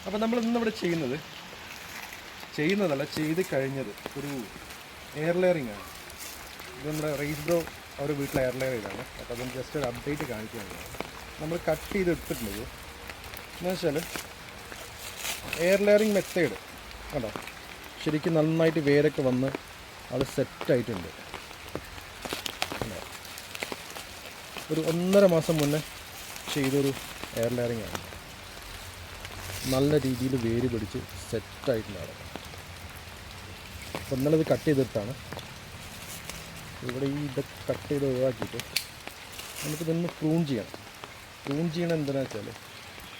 അപ്പോൾ നമ്മൾ ഇന്നിവിടെ ചെയ്യുന്നതല്ല ചെയ്ത് കഴിഞ്ഞത് ഒരു എയർ ലെയറിംഗ് ആണ്. ഇത് നമ്മുടെ റേസ് ബ്രോ അവർ വീട്ടിൽ എയർ ലെയർ ചെയ്താണ്. അപ്പോൾ അതിന് ജസ്റ്റ് ഒരു അപ്ഡേറ്റ് കാണിക്കുകയാണ്. നമ്മൾ കട്ട് ചെയ്ത് എടുത്തിട്ടുള്ളത് എന്ന് വെച്ചാൽ എയർ ലെയറിംഗ് മെത്തേഡ് കണ്ടോ, ശരിക്കും നന്നായിട്ട് വേരൊക്കെ വന്ന് അത് സെറ്റായിട്ടുണ്ട്. ഒരു 1.5 മാസം മുന്നേ ചെയ്തൊരു എയർ ലെയറിംഗ് ആണ്. നല്ല രീതിയിൽ വേര് പിടിച്ച് സെറ്റായിട്ടുണ്ടാകും. അപ്പോൾ ഇന്നലെ കട്ട് ചെയ്തിട്ടാണ്. ഇവിടെ ഈ ഇത് കട്ട് ചെയ്ത് ഒഴിവാക്കിയിട്ട് നമുക്കിതൊന്ന് പ്രൂൺ ചെയ്യണം. പ്രൂൺ ചെയ്യണം എന്തിനാണെന്ന് വെച്ചാൽ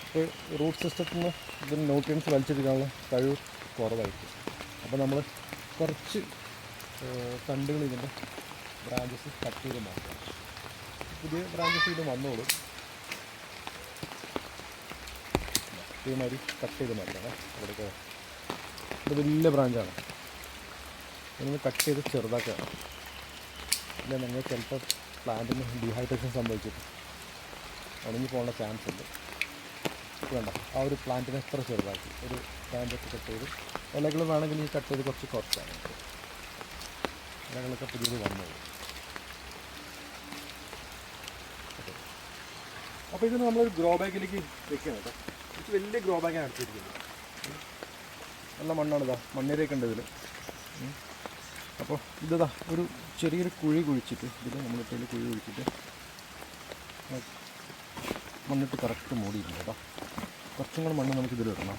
ഇപ്പോൾ റൂട്ട് സിസ്റ്റത്തിൽ നിന്ന് ഇതിന് ന്യൂട്രിയൻസ് വലിച്ചെടുക്കാനുള്ള കഴിവ് കുറവായിരിക്കും. അപ്പോൾ നമ്മൾ കുറച്ച് തണ്ടുകൾ ഇതിൻ്റെ ബ്രാഞ്ചസ് കട്ട് ചെയ്ത് മാറ്റാം. പുതിയ ബ്രാഞ്ചസ് ഇത് വന്നോളൂ. ഇതേമാതിരി കട്ട് ചെയ്ത് മാറ്റാം. ഇവിടെ ഇത് വലിയ ബ്രാഞ്ചാണ്. ഇതൊന്ന് കട്ട് ചെയ്ത് ചെറുതാക്കുകയാണ്. ഇല്ല നിങ്ങൾ ചിലപ്പോൾ പ്ലാന്റിന് ഡീഹൈഡ്രേഷൻ സംഭവിച്ചിട്ട് ഉണങ്ങി പോകാനുള്ള ചാൻസ് ഉണ്ട്. വേണ്ട, ആ ഒരു പ്ലാന്റിനെ എത്ര ചെറുതാക്കി ഒരു ബ്രാഞ്ചൊക്കെ കട്ട് ചെയ്ത് ഇലകൾ വേണമെങ്കിൽ ഈ കട്ട് ചെയ്ത് കുറച്ചാണ്. ഇലകളൊക്കെ പുതിയത് വന്നത്. അപ്പോൾ ഇത് നമ്മളൊരു ഗ്രോ ബാഗിലേക്ക് വെക്കുകയാണ് കേട്ടോ. ഇത് വലിയ ഗ്രോ ബാഗാണ് അടച്ചിരിക്കുന്നത്. നല്ല മണ്ണാണ്. ഇതാ മണ്ണേരയൊക്കെ ഉണ്ട് ഇതിൽ. അപ്പോൾ ഇതാ ഒരു ചെറിയൊരു കുഴി കുഴിച്ചിട്ട് ഇതിൽ നമ്മളിട്ടതിൽ കുഴി കുഴിച്ചിട്ട് മണ്ണിട്ട് കറക്റ്റ് മൂടിയിട്ടുണ്ട് കേട്ടോ. കുറച്ചും കൂടെ മണ്ണ് നമുക്കിതിൽ ഇടണം.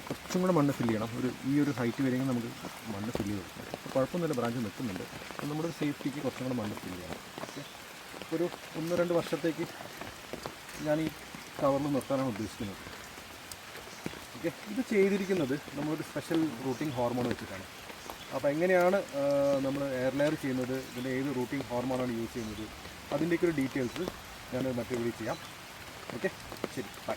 കുറച്ചും കൂടെ മണ്ണ് ഫില്ല് ചെയ്യണം. ഈ ഒരു ഹൈറ്റ് വരെയെങ്കിൽ നമുക്ക് മണ്ണ് ഫില്ല് ചെയ്ത് കൊടുക്കണം. അപ്പോൾ കുഴപ്പമൊന്നുമില്ല, ബ്രാഞ്ച് നിൽക്കുന്നുണ്ട്. അപ്പോൾ നമ്മുടെ സേഫ്റ്റിക്ക് കുറച്ചും കൂടെ മണ്ണ് ഫില്ല് ചെയ്യണം. ഓക്കെ, ഒരു 1-2 വർഷത്തേക്ക് ഞാൻ ഈ കവറിൽ നിർത്താനാണ് ഉദ്ദേശിക്കുന്നത്. ഓക്കെ, ഇത് ചെയ്തിരിക്കുന്നത് നമ്മളൊരു സ്പെഷ്യൽ റൂട്ടിംഗ് ഹോർമോൺ വെച്ചിട്ടാണ്. അപ്പോൾ എങ്ങനെയാണ് നമ്മൾ എയർ ലെയർ ചെയ്യുന്നത്, ഇതിൻ്റെ ഏത് റൂട്ടിംഗ് ഹോർമോണാണ് യൂസ് ചെയ്യുന്നത്, അതിൻ്റെയൊക്കെ ഒരു ഡീറ്റെയിൽസ് ഞാൻ മറ്റൊരു വീഡിയോ ചെയ്യാം. ഓക്കെ, ശരി, ബൈ.